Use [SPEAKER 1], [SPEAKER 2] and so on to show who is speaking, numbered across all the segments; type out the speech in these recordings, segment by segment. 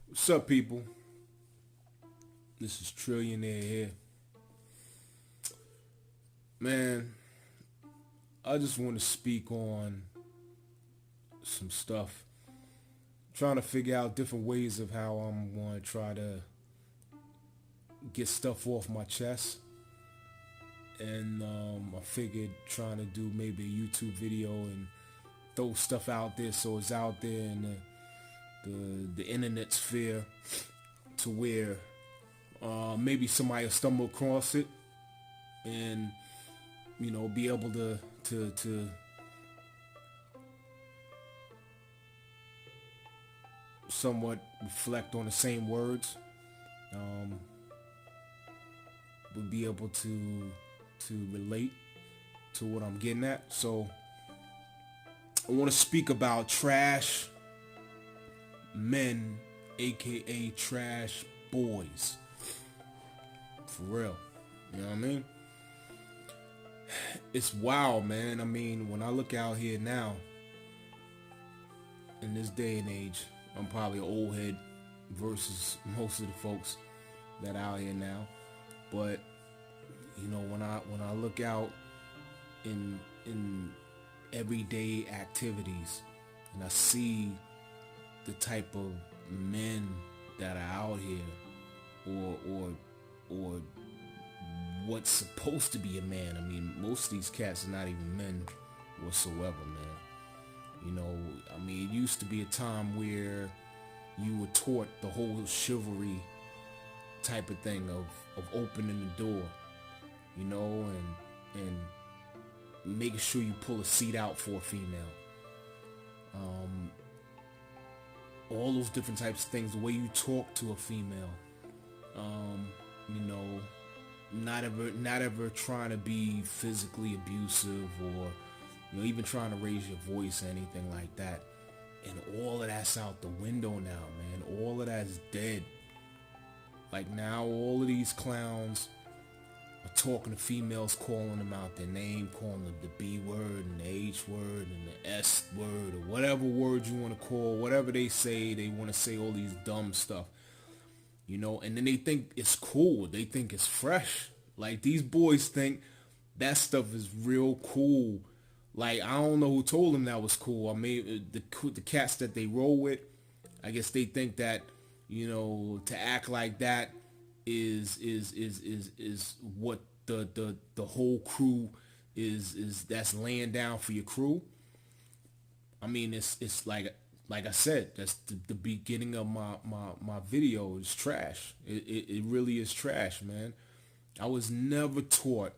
[SPEAKER 1] What's up, people? This is Trillionaire here. Man, I just want to speak on some stuff. Trying to figure out different ways of how I'm going to try to get stuff off my chest. And I figured trying to do maybe a YouTube video and throw stuff out there so it's out there in the internet sphere to where maybe somebody will stumble across it and be able to somewhat reflect on the same words. Would be able to relate to what I'm getting at. So I want to speak about trash men, aka trash boys. For real. You know what I mean? It's wild, man. I mean, when I look out here now, in this day and age, I'm probably an old head versus most of the folks that are out here now. But when I look out in everyday activities and I see the type of men that are out here, or what's supposed to be a man. I mean, most of these cats are not even men whatsoever, man. I mean, it used to be a time where you were taught the whole chivalry type of thing of opening the door, and making sure you pull a seat out for a female. All those different types of things, the way you talk to a female, not ever trying to be physically abusive or even trying to raise your voice or anything like that. And all of that's out the window now, man. All of that's dead. Like now all of these clowns are talking to females, calling them out their name, calling them the B word and the H word and the S word, or whatever word you want to call, whatever they say, they want to say all these dumb stuff. And then they think it's cool. They think it's fresh. Like these boys think that stuff is real cool. Like, I don't know who told them that was cool. I mean, the cats that they roll with, I guess they think that, to act like that is what the whole crew is that's laying down for your crew. I mean, it's like I said, that's the beginning of my video is trash. It really is trash, man. I was never taught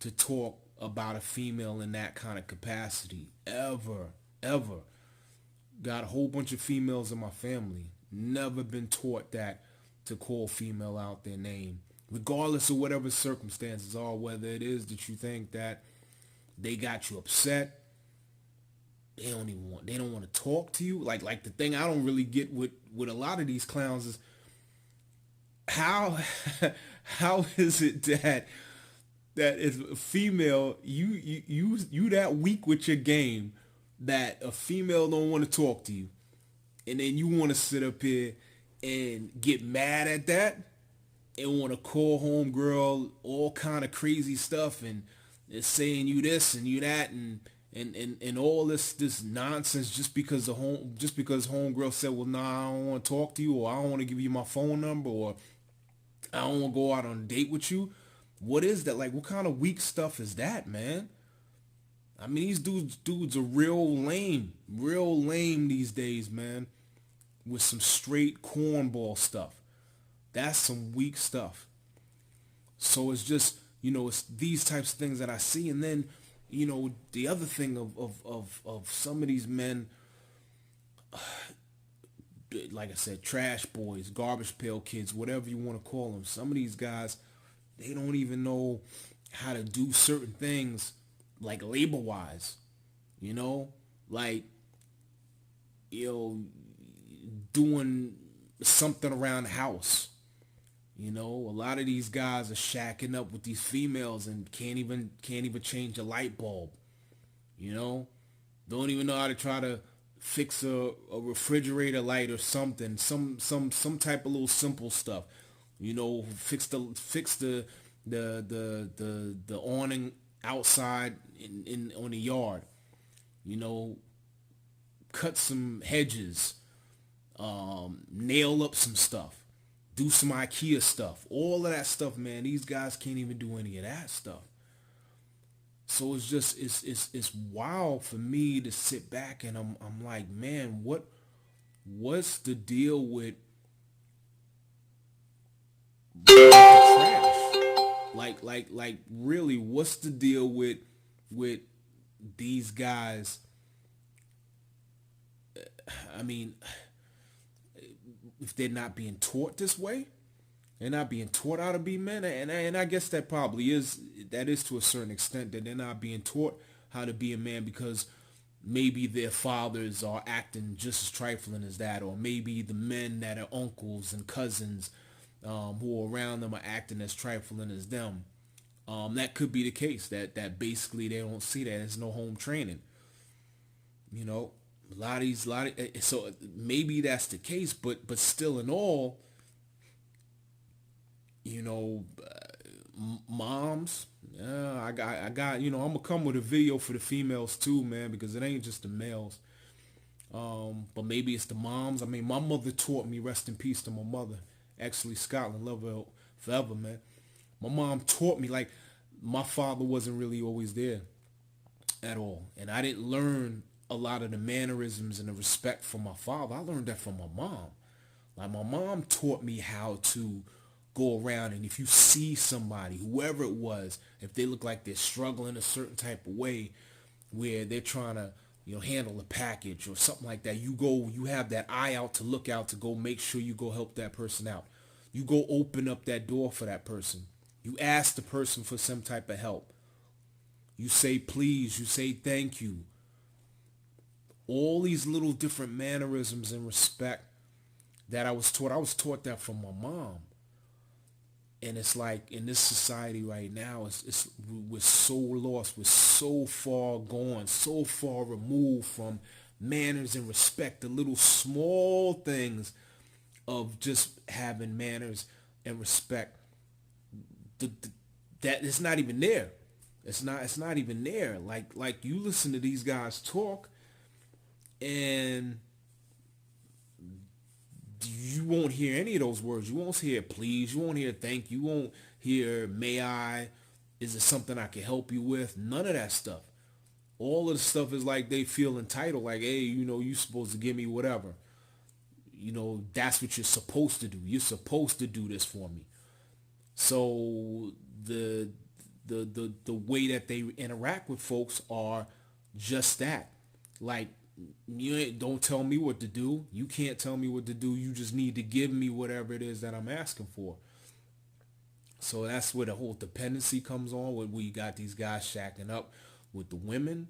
[SPEAKER 1] to talk about a female in that kind of capacity. Ever. Got a whole bunch of females in my family. Never been taught that to call female out their name. Regardless of whatever circumstances are, whether it is that you think that they got you upset, they don't want to talk to you. Like the thing I don't really get with a lot of these clowns is how is it that if a female, you that weak with your game that a female don't want to talk to you, and then you want to sit up here and get mad at that and want to call homegirl all kind of crazy stuff and saying you this and you that and all this nonsense just because homegirl said, well, nah, I don't want to talk to you, or I don't want to give you my phone number, or I don't want to go out on a date with you. What is that? Like, what kind of weak stuff is that, man? I mean, these dudes are real lame these days, man, with some straight cornball stuff. That's some weak stuff. So it's just, it's these types of things that I see. And then, the other thing of some of these men, like I said, trash boys, garbage pail kids, whatever you want to call them. Some of these guys, they don't even know how to do certain things, like labor-wise, like, doing something around the house. A lot of these guys are shacking up with these females and can't even change a light bulb. Don't even know how to try to fix a refrigerator light or something, some type of little simple stuff. Fix the awning outside in on the yard. You know, cut some hedges, nail up some stuff, do some IKEA stuff, all of that stuff, man. These guys can't even do any of that stuff. So it's just it's wild for me to sit back and I'm like, man, what's the deal with trash? Like really, what's the deal with these guys? I mean, if they're not being taught this way, they're not being taught how to be men, and I guess that is to a certain extent that they're not being taught how to be a man because maybe their fathers are acting just as trifling as that, or maybe the men that are uncles and cousins who are around them are acting as trifling as them. That could be the case. That basically they don't see that there's no home training. You know, so maybe that's the case, but still in all, you know, moms. I got. I'm gonna come with a video for the females too, man, because it ain't just the males. But maybe it's the moms. I mean, my mother taught me. Rest in peace to my mother. Actually, Scotland, love her forever, man. My mom taught me, like, my father wasn't really always there at all, and I didn't learn a lot of the mannerisms and the respect from my father. I learned that from my mom. Like, my mom taught me how to go around, and if you see somebody, whoever it was, if they look like they're struggling a certain type of way where they're trying to, handle a package or something like that, you have that eye out to look out to go make sure you go help that person out. You go open up that door for that person. You ask the person for some type of help. You say please, you say thank you. All these little different mannerisms and respect that I was taught that from my mom. And it's like in this society right now, we're so lost, we're so far gone, so far removed from manners and respect, the little small things of just having manners and respect. That it's not even there. It's not even there. Like you listen to these guys talk, and you won't hear any of those words. You won't hear please. You won't hear thank you. You won't hear may I. Is it something I can help you with? None of that stuff. All of the stuff is like they feel entitled. Like, hey, you're supposed to give me whatever. That's what you're supposed to do. You're supposed to do this for me. So the way that they interact with folks are just that. Like, don't tell me what to do. You can't tell me what to do. You just need to give me whatever it is that I'm asking for. So that's where the whole dependency comes on, when we got these guys shacking up with the women.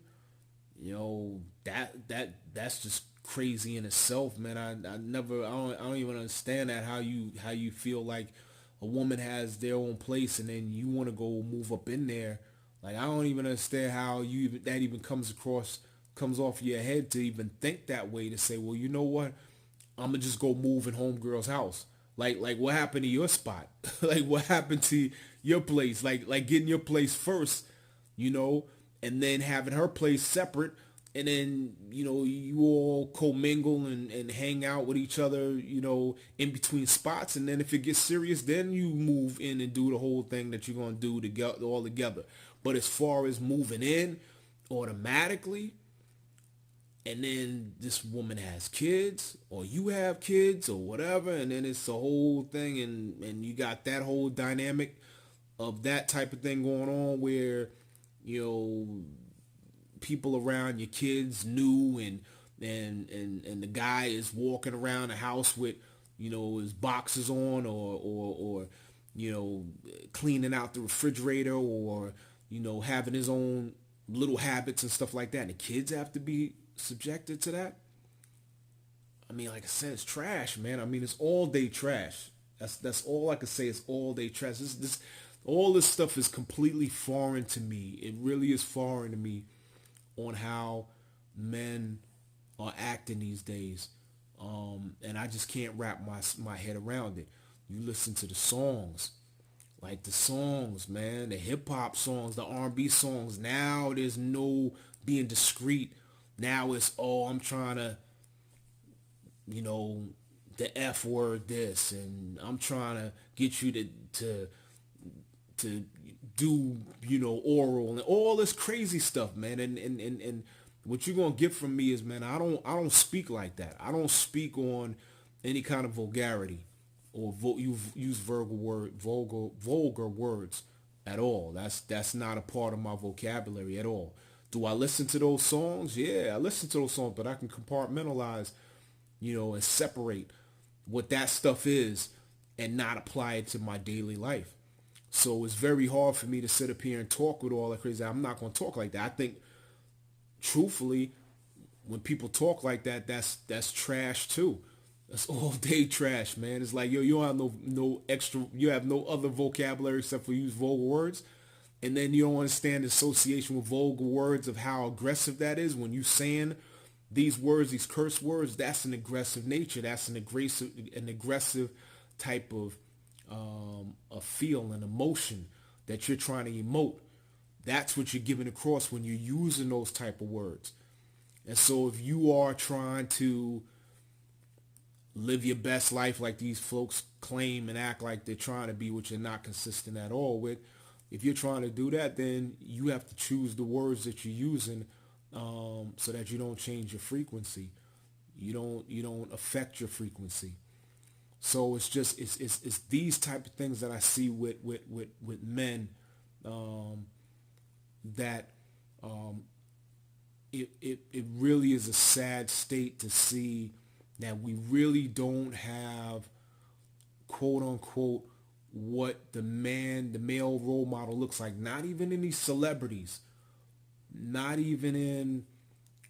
[SPEAKER 1] That's just crazy in itself, man. I don't even understand that, how you feel like a woman has their own place and then you want to go move up in there. Like, I don't even understand how that even comes off your head to even think that way, to say, well, you know what, I'm gonna just go move in homegirl's house. Like what happened to your spot? Like, what happened to your place? Like getting your place first, and then having her place separate, and then you all commingle and hang out with each other, in between spots, and then if it gets serious, then you move in and do the whole thing that you're gonna do all together. But as far as moving in automatically, and then this woman has kids, or you have kids, or whatever, and then it's a whole thing, and you got that whole dynamic of that type of thing going on where, people around your kids knew, and the guy is walking around the house with, his boxers on, or cleaning out the refrigerator, or, having his own little habits and stuff like that. And the kids have to be subjected to that. I mean, like I said, it's trash, man. I mean, it's all day trash. That's all I can say. It's all day trash. All this stuff is completely foreign to me. It really is foreign to me, on how men acting these days. And I just can't wrap my head around it. You listen to the songs, like the songs, man, the hip hop songs, the R&B songs. Now there's no being discreet. Now it's, oh, I'm trying to, you know, the F word this, and I'm trying to get you to do, you know, oral and all this crazy stuff, man. And what you're gonna get from me is, man, I don't speak like that. I don't speak on any kind of vulgarity or you use vulgar words at all. That's not a part of my vocabulary at all. Do I listen to those songs? Yeah, I listen to those songs, but I can compartmentalize, you know, and separate what that stuff is and not apply it to my daily life. So it's very hard for me to sit up here and talk with all that crazy. I'm not going to talk like that. I think, truthfully, when people talk like that, that's trash too. That's all day trash, man. It's like, yo, you don't have no extra, you have no other vocabulary except for use vulgar words. And then you don't understand the association with vulgar words of how aggressive that is. When you saying these words, these curse words, that's an aggressive nature. That's an aggressive type of a feel, an emotion that you're trying to emote. That's what you're giving across when you're using those type of words. And so if you are trying to live your best life like these folks claim and act like they're trying to be, which you're not consistent at all with, if you're trying to do that, then you have to choose the words that you're using, so that you don't change your frequency. You don't affect your frequency. So it's just it's these type of things that I see with men, that it really is a sad state to see that we really don't have, quote unquote, what the male role model looks like. Not even in these celebrities, not even in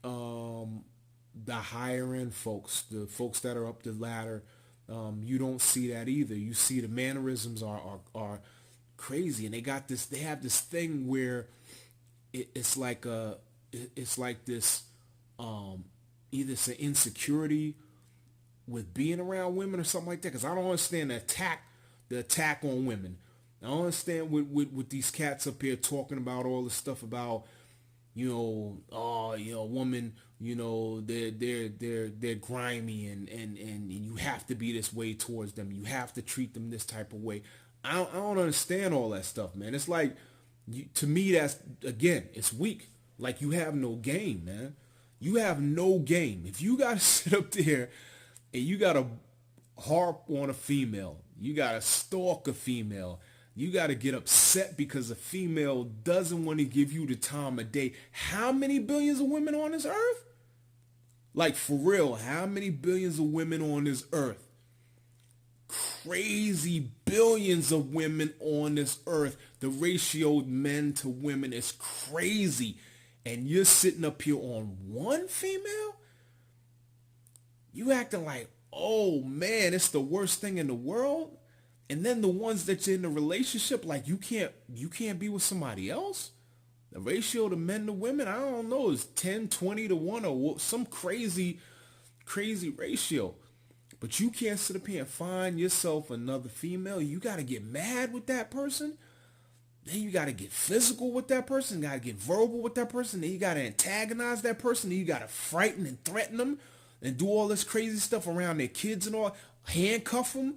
[SPEAKER 1] the higher end folks, the folks that are up the ladder. You don't see that either. You see the mannerisms are crazy, and they have this thing where it's like this, either it's an insecurity with being around women or something like that. Because I don't understand the attack on women. I don't understand with these cats up here talking about all this stuff about, you know, woman, you know, they're grimy and you have to be this way towards them. You have to treat them this type of way. I don't understand all that stuff, man. It's like, to me, that's, again, it's weak. Like, you have no game, man. You have no game. If you got to sit up there and you got to harp on a female, you got to stalk a female, you got to get upset because a female doesn't want to give you the time of day. How many billions of women on this earth? Like, for real, how many billions of women on this earth? Crazy billions of women on this earth. The ratio of men to women is crazy. And you're sitting up here on one female? You acting like, oh man, it's the worst thing in the world? And then the ones that you're in a relationship, like, you can't be with somebody else? The ratio to men to women, I don't know, is 10, 20 to 1 or some crazy ratio. But you can't sit up here and find yourself another female. You got to get mad with that person. Then you got to get physical with that person. You got to get verbal with that person. Then you got to antagonize that person. Then you got to frighten and threaten them and do all this crazy stuff around their kids and all. Handcuff them.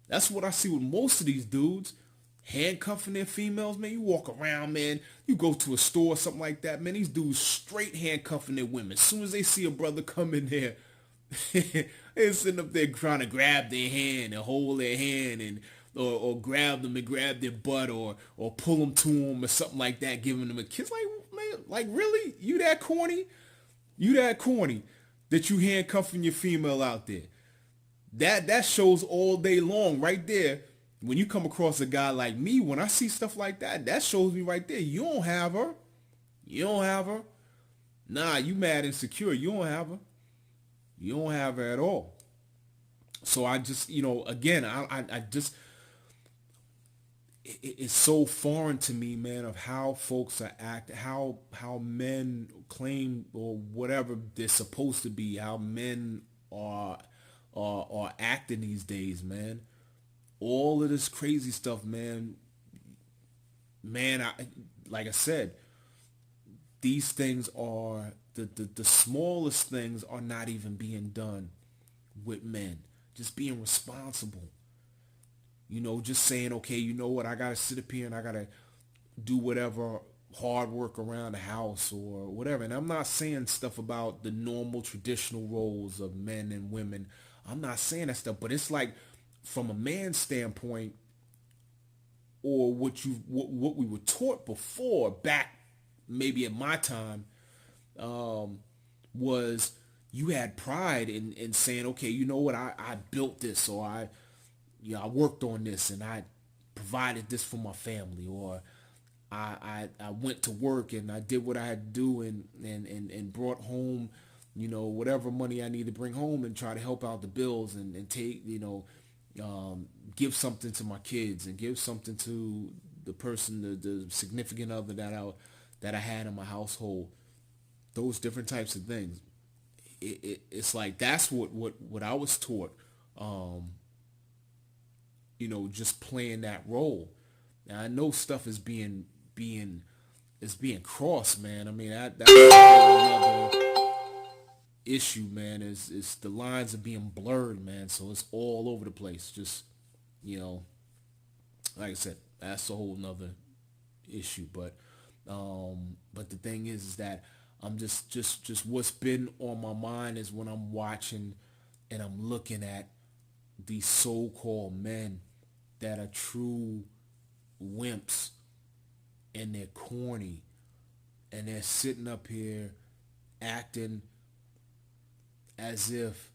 [SPEAKER 1] That's what I see with most of these dudes. Handcuffing their females, man. You walk around, man. You go to a store or something like that, man. These dudes straight handcuffing their women. As soon as they see a brother come in there, they're sitting up there trying to grab their hand and hold their hand and or grab them and grab their butt or pull them to them or something like that, giving them a kiss. Like, man, like, really? You that corny? You that corny that you handcuffing your female out there? That shows all day long right there. When you come across a guy like me, when I see stuff like that, that shows me right there. You don't have her. You don't have her. Nah, you mad insecure. You don't have her. You don't have her at all. So I just, again, I just, it's so foreign to me, man, of how folks are how men claim or whatever they're supposed to be, how men are are acting these days, man. All of this crazy stuff, man. Man, like I said, these things are the smallest things are not even being done with men. Just being responsible. Just saying, okay, you know what, I gotta sit up here and I gotta do whatever hard work around the house or whatever. And I'm not saying stuff about the normal traditional roles of men and women. I'm not saying that stuff, but it's like from a man's standpoint, or what we were taught before back maybe at my time, was you had pride in saying, okay, you know what, I built this, or I worked on this and I provided this for my family, or I went to work and I did what I had to do and brought home, whatever money I need to bring home and try to help out the bills and take, give something to my kids and give something to the person, the significant other that I had in my household. Those different types of things. It's like that's what I was taught. Just playing that role. Now I know stuff is being crossed, man. I mean that's another issue, man. Is the lines are being blurred, man. So it's all over the place. Just you know, like I said, that's a whole nother issue. But the thing is that I'm just what's been on my mind is when I'm watching and I'm looking at these so-called men that are true wimps and they're corny and they're sitting up here acting as if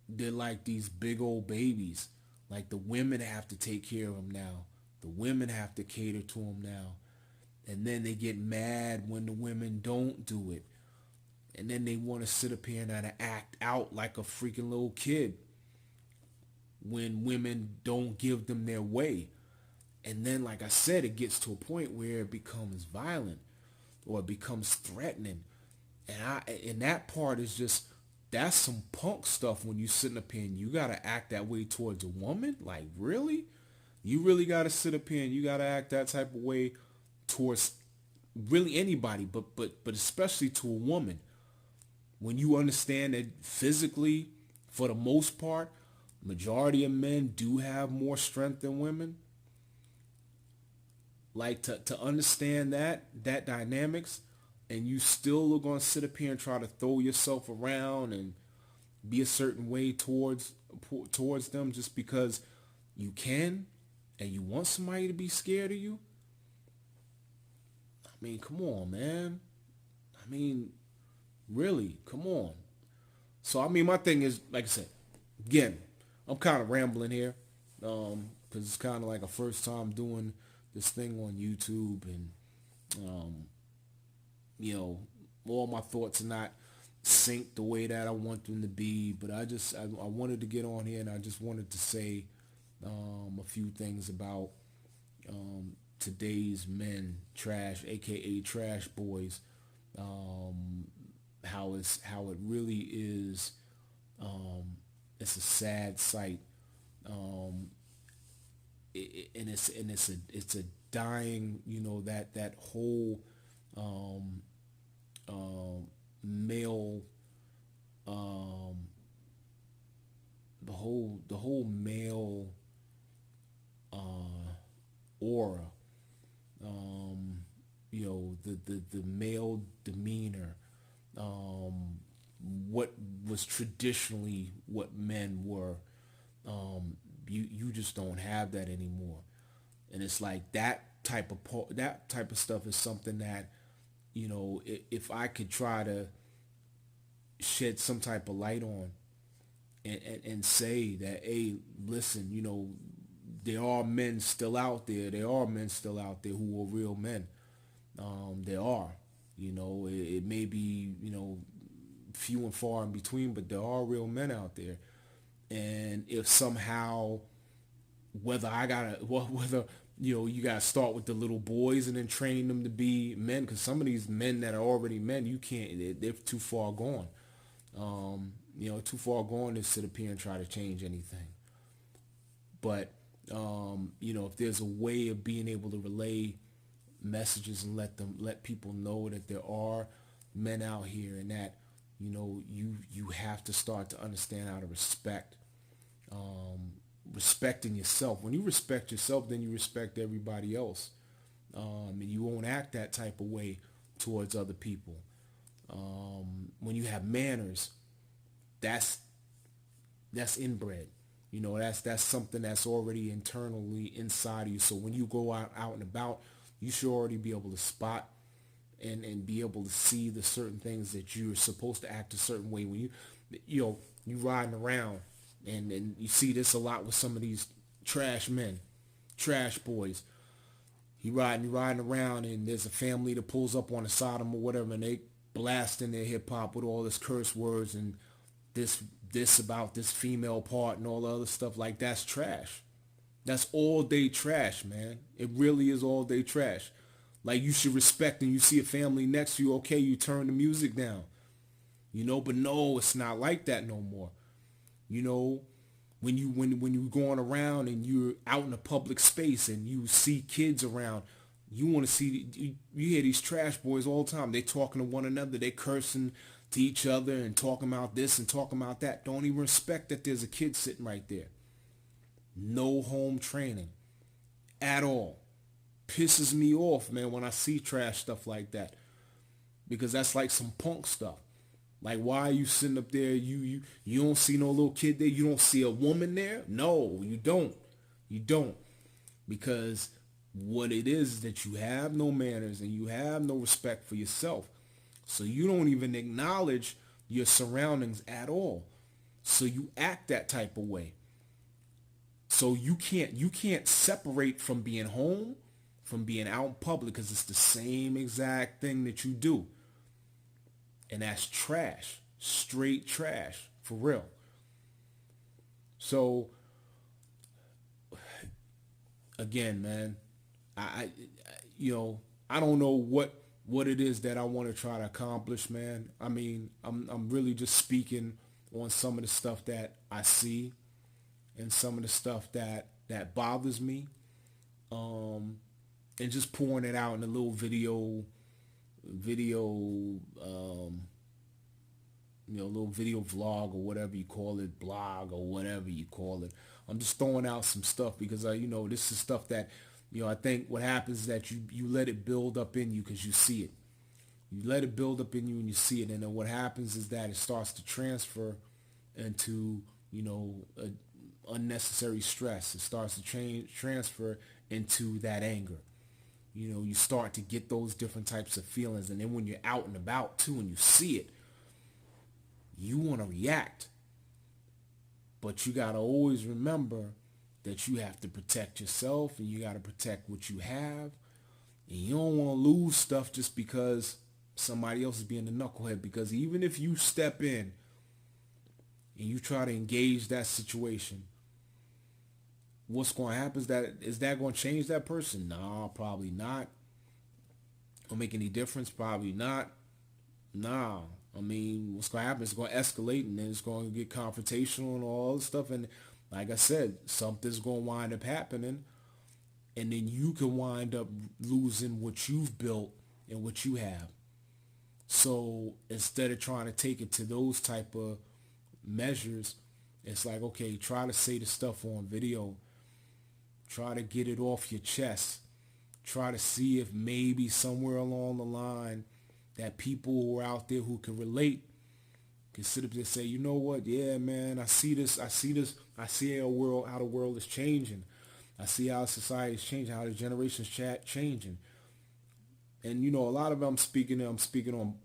[SPEAKER 1] they're like these big old babies. Like the women have to take care of them now. The women have to cater to them now. And then they get mad when the women don't do it. And then they want to sit up here and act out like a freaking little kid when women don't give them their way. And then, like I said, it gets to a point where it becomes violent or it becomes threatening. And that part is just, that's some punk stuff when you sitting up here and you got to act that way towards a woman. Like, really? You really got to sit up here and you got to act that type of way towards really anybody, but especially to a woman. When you understand that physically, for the most part, majority of men do have more strength than women. Like to understand that dynamics, and you still are going to sit up here and try to throw yourself around and be a certain way towards them just because you can and you want somebody to be scared of you. I mean, come on, man. I mean, really, come on. So, I mean, my thing is, like I said, again, I'm kind of rambling here because it's kind of like a first time doing this thing on YouTube, and all my thoughts are not synced the way that I want them to be. But I wanted to get on here and I just wanted to say a few things about today's men, trash, aka trash boys. How it really is. It's a sad sight. And it's a dying, that whole male, the whole male aura, the male demeanor, what was traditionally what men were. You just don't have that anymore, and it's like that type of stuff is something that, if I could try to shed some type of light on, and say that, hey, listen, there are men still out there. There are men still out there who are real men. There are, it may be, few and far in between, but there are real men out there. And if somehow, whether You got to start with the little boys and then train them to be men, because some of these men that are already men, you can't, they're too far gone. Too far gone to sit up here and try to change anything. But, if there's a way of being able to relay messages and let people know that there are men out here, and that, you have to start to understand how to respecting yourself. When you respect yourself, then you respect everybody else. And you won't act that type of way towards other people. When you have manners, that's inbred. That's something that's already internally inside of you. So when you go out and about, you should already be able to spot and be able to see the certain things that you're supposed to act a certain way. When you riding around, and you see this a lot with some of these trash men, trash boys. You're riding around, and there's a family that pulls up on the side of them or whatever, and they blasting their hip hop with all this curse words and this about this female part and all the other stuff. Like, that's trash. That's all day trash, man. It really is all day trash. Like, you should respect, and you see a family next to you, okay, you turn the music down. But no, it's not like that no more. When you're going around and you're out in a public space and you see kids around, you want to see, you hear these trash boys all the time. They talking to one another. They cursing to each other and talking about this and talking about that. Don't even respect that there's a kid sitting right there. No home training at all. Pisses me off, man, when I see trash stuff like that, because that's like some punk stuff. Like, why are you sitting up there? You don't see no little kid there. You don't see a woman there. No, you don't. You don't. Because what it is that you have no manners and you have no respect for yourself. So you don't even acknowledge your surroundings at all. So you act that type of way. So you can't separate from being home, from being out in public, because it's the same exact thing that you do. And that's trash. Straight trash. For real. So, again, man, I don't know what it is that I want to try to accomplish, man. I mean, I'm really just speaking on some of the stuff that I see and some of the stuff that bothers me. And just pouring it out in a little video, little video vlog or whatever you call it, blog or whatever you call it. I'm just throwing out some stuff because this is stuff that, I think what happens is that you let it build up in you because you see it. You let it build up in you and you see it. And then what happens is that it starts to transfer into, unnecessary stress. It starts to transfer into that anger. You start to get those different types of feelings. And then when you're out and about too and you see it, you want to react. But you got to always remember that you have to protect yourself and you got to protect what you have. And you don't want to lose stuff just because somebody else is being a knucklehead. Because even if you step in and you try to engage that situation, what's going to happen is that going to change that person? Nah, probably not. Will make any difference? Probably not. Nah. I mean, what's going to happen is it's going to escalate and then it's going to get confrontational and all this stuff. And like I said, something's going to wind up happening. And then you can wind up losing what you've built and what you have. So instead of trying to take it to those type of measures, it's like, okay, try to say the stuff on video. Try to get it off your chest. Try to see if maybe somewhere along the line that people who are out there who can relate can sit up there and say, you know what? Yeah, man, I see this. I see how the world is changing. I see how society is changing, how the generations changing. And, a lot of them I'm speaking on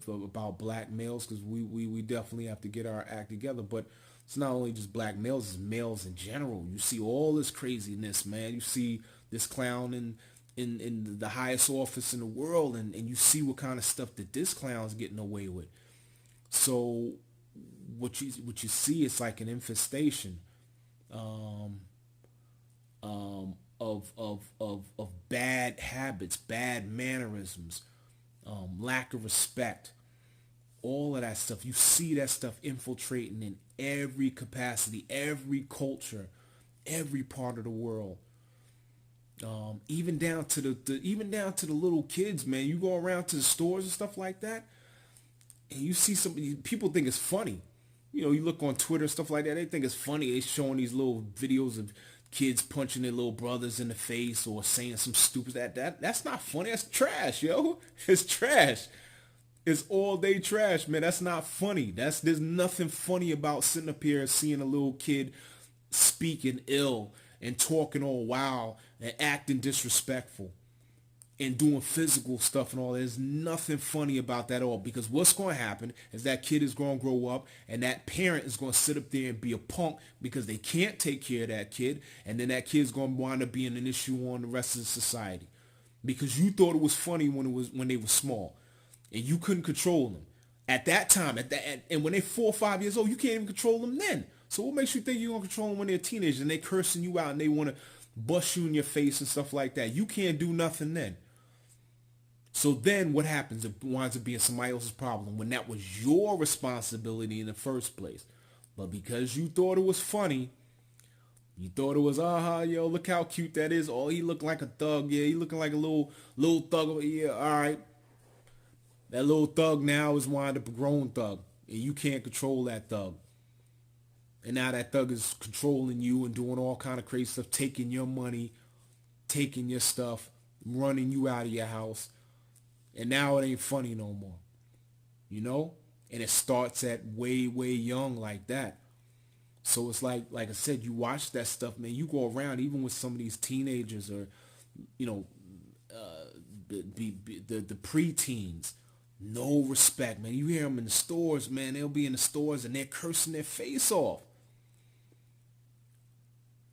[SPEAKER 1] about black males, because we definitely have to get our act together. But it's not only just black males, it's males in general. You see all this craziness, man. You see this clown in the highest office in the world, and you see what kind of stuff that this clown's getting away with. So what you see is like an infestation of bad habits, bad mannerisms, lack of respect, all of that stuff. You see that stuff infiltrating in every capacity, every culture, every part of the world. Even down to even down to the little kids, man. You go around to the stores and stuff like that, and you see some people think it's funny. You know, you look on Twitter and stuff like that, they think it's funny. They showing these little videos of kids punching their little brothers in the face or saying some stupid that's not funny. That's trash, yo. It's trash. It's all day trash, man. That's not funny. There's nothing funny about sitting up here and seeing a little kid speaking ill and talking all wild and acting disrespectful and doing physical stuff and all. There's nothing funny about that at all, because what's going to happen is that kid is going to grow up and that parent is going to sit up there and be a punk because they can't take care of that kid, and then that kid's going to wind up being an issue on the rest of the society because you thought it was funny when they were small and you couldn't control them at that time. And when they're 4 or 5 years old, you can't even control them then. So what makes you think you're going to control them when they're teenagers and they cursing you out and they want to bust you in your face and stuff like that? You can't do nothing then. So then what happens? It winds up being somebody else's problem when that was your responsibility in the first place. But because you thought it was funny, you thought it was, yo, look how cute that is. Oh, he looked like a thug. Yeah, he looking like a little thug. Yeah, all right. That little thug now is wind up a grown thug, and you can't control that thug. And now that thug is controlling you and doing all kind of crazy stuff, taking your money, taking your stuff, running you out of your house. And now it ain't funny no more, you know? And it starts at way, way young like that. So it's like I said, you watch that stuff, man. You go around even with some of these teenagers or, you know, the preteens, no respect, man. You hear them in the stores, man. They'll be in the stores and they're cursing their face off,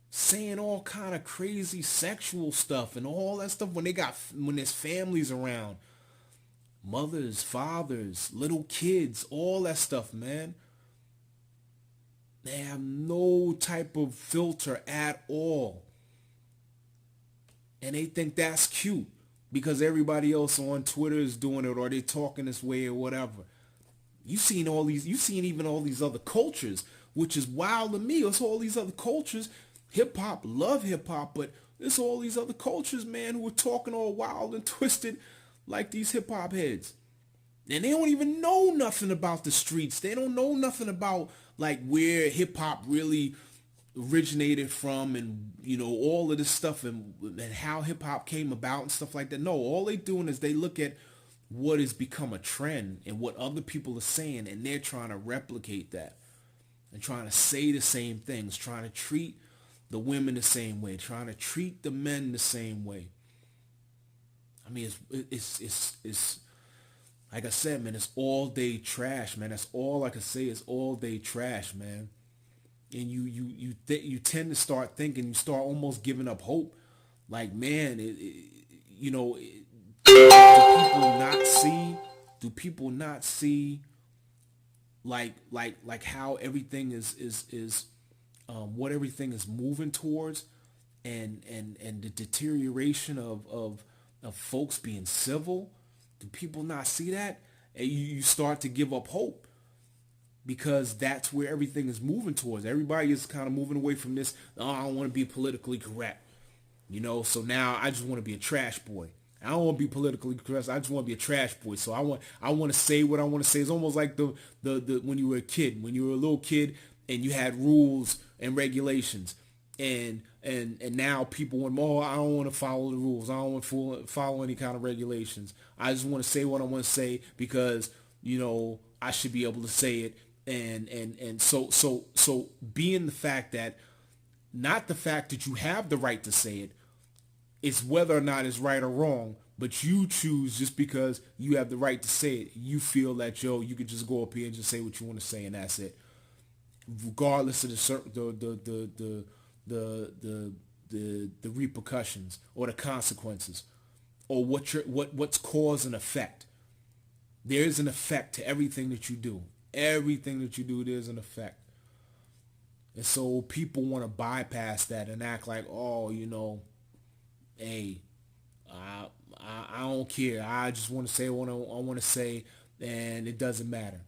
[SPEAKER 1] saying all kind of crazy sexual stuff and all that stuff when there's families around. Mothers, fathers, little kids, all that stuff, man. They have no type of filter at all. And they think that's cute because everybody else on Twitter is doing it or they're talking this way or whatever. You've seen even all these other cultures, which is wild to me. It's all these other cultures. Hip-hop, love hip-hop, but it's all these other cultures, man, who are talking all wild and twisted like these hip-hop heads. And they don't even know nothing about the streets. They don't know nothing about like where hip-hop really originated from and, you know, all of this stuff and how hip-hop came about and stuff like that. No, all they doing is they look at what has become a trend and what other people are saying, and they're trying to replicate that and trying to say the same things, trying to treat the women the same way, trying to treat the men the same way. I mean, it's like I said, man, it's all day trash, man. That's all I can say is all day trash, man. And you tend to start thinking, you start almost giving up hope. Like, man, do people not see like how everything is what everything is moving towards and the deterioration of folks being civil? Do people not see that? And you start to give up hope because that's where everything is moving towards. Everybody is kind of moving away from this, I don't want to be politically correct. You know, so now I just want to be a trash boy. I don't want to be politically correct. I just want to be a trash boy. So I want to say what I want to say. It's almost like the when you were a kid, when you were a little kid and you had rules and regulations. And now people want, I don't want to follow the rules. I don't want to follow any kind of regulations. I just want to say what I want to say because, you know, I should be able to say it. And so being the fact that, not the fact that you have the right to say it, it's whether or not it's right or wrong, but you choose just because you have the right to say it. You feel that, you could just go up here and just say what you want to say and that's it. Regardless of the repercussions or the consequences or what's cause and effect. There is an effect to everything that you do. Everything that you do, there's an effect. And so people want to bypass that and act like, hey, I don't care. I just want to say what I want to say, and it doesn't matter.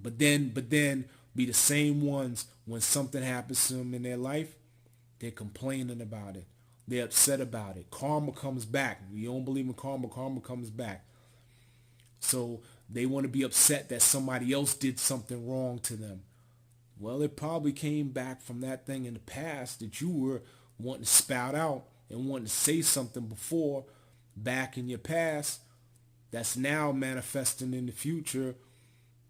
[SPEAKER 1] But then be the same ones when something happens to them in their life, they're complaining about it. They're upset about it. Karma comes back. You don't believe in karma, karma comes back. So they want to be upset that somebody else did something wrong to them. Well, it probably came back from that thing in the past that you were wanting to spout out and wanting to say something before back in your past that's now manifesting in the future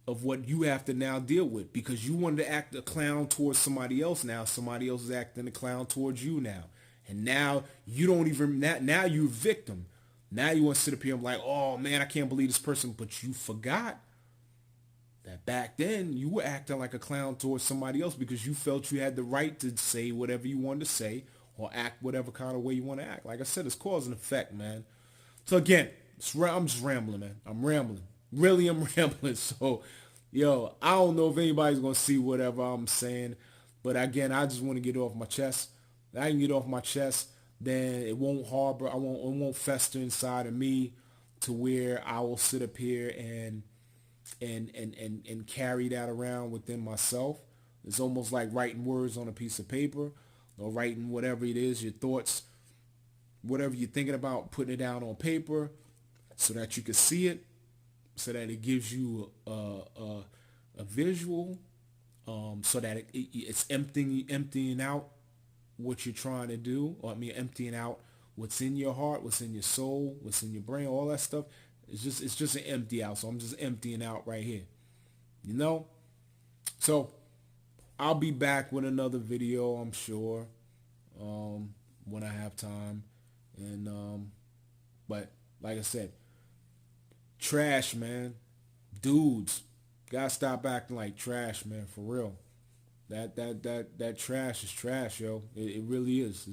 [SPEAKER 1] of what you have to now deal with because you wanted to act a clown towards somebody else. Now somebody else is acting a clown towards you now. And now you don't even, now you're a victim. Now you want to sit up here and be like, oh man, I can't believe this person. But you forgot that back then you were acting like a clown towards somebody else because you felt you had the right to say whatever you wanted to say or act whatever kind of way you want to act. Like I said, it's cause and effect, man. So again, I'm just rambling, man. I'm rambling. Really, I'm rambling. So, yo, I don't know if anybody's going to see whatever I'm saying. But again, I just want to get it off my chest. If I can get it off my chest, then it won't harbor. It won't fester inside of me to where I will sit up here and carry that around within myself. It's almost like writing words on a piece of paper or writing whatever it is, your thoughts, whatever you're thinking about, putting it down on paper so that you can see it, so that it gives you a visual, so that it's emptying out what you're trying to do, or emptying out what's in your heart, what's in your soul, what's in your brain, all that stuff. It's just an empty out. So I'm just emptying out right here, you know? So I'll be back with another video, I'm sure, when I have time. And, but like I said, trash, man. Dudes, gotta stop acting like trash, man, for real. That trash is trash, yo. It really is.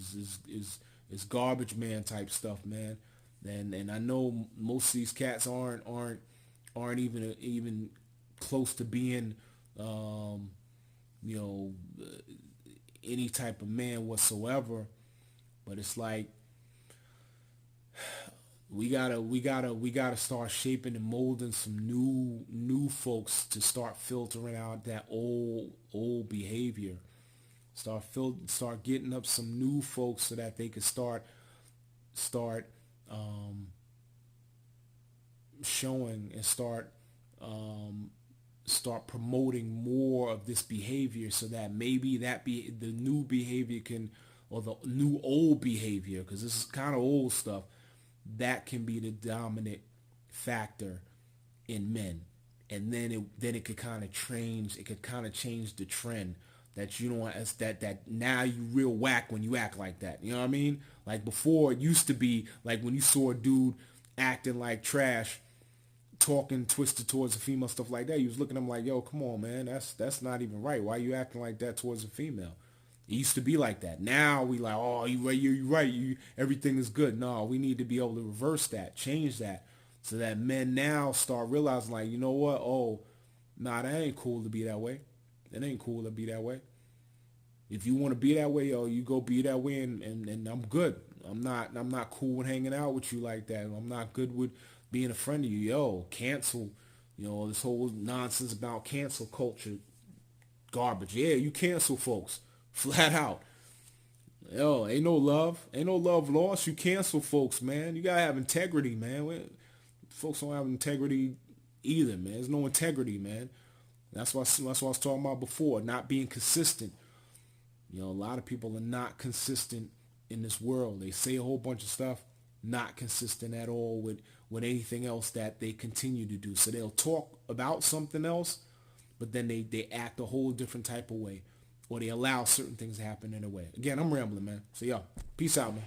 [SPEAKER 1] It's garbage man type stuff, man. And I know most of these cats aren't even close to being you know, any type of man whatsoever. But it's like we gotta start shaping and molding some new folks to start filtering out that old behavior. Start getting up some new folks so that they can start showing and start promoting more of this behavior, so that maybe the new behavior can, or the new old behavior, because this is kind of old stuff, that can be the dominant factor in men. And then it could kind of change. It could kind of change the trend that you know, as that now you real whack when you act like that. You know what I mean? Like before, it used to be like when you saw a dude acting like trash, talking twisted towards a female, stuff like that, you was looking at him like, yo, come on, man, that's not even right. Why are you acting like that towards a female? It used to be like that. Now we like, oh, you're right. Everything is good. No, we need to be able to reverse that, change that, so that men now start realizing, like, you know what? Oh, nah, that ain't cool to be that way. It ain't cool to be that way. If you want to be that way, yo, you go be that way, and I'm good. I'm not cool with hanging out with you like that. I'm not good with being a friend of you. Yo, cancel. You know, this whole nonsense about cancel culture, garbage. Yeah, you cancel folks. Flat out. Yo, ain't no love lost. You cancel folks, man. You gotta have integrity, man. Folks don't have integrity either, man. There's no integrity, man. That's what I was talking about before, not being consistent. You know, a lot of people are not consistent in this world. They say a whole bunch of stuff, not consistent at all with anything else that they continue to do. So they'll talk about something else, but then they act a whole different type of way. Or they allow certain things to happen in a way. Again, I'm rambling, man. So, yo, peace out, man.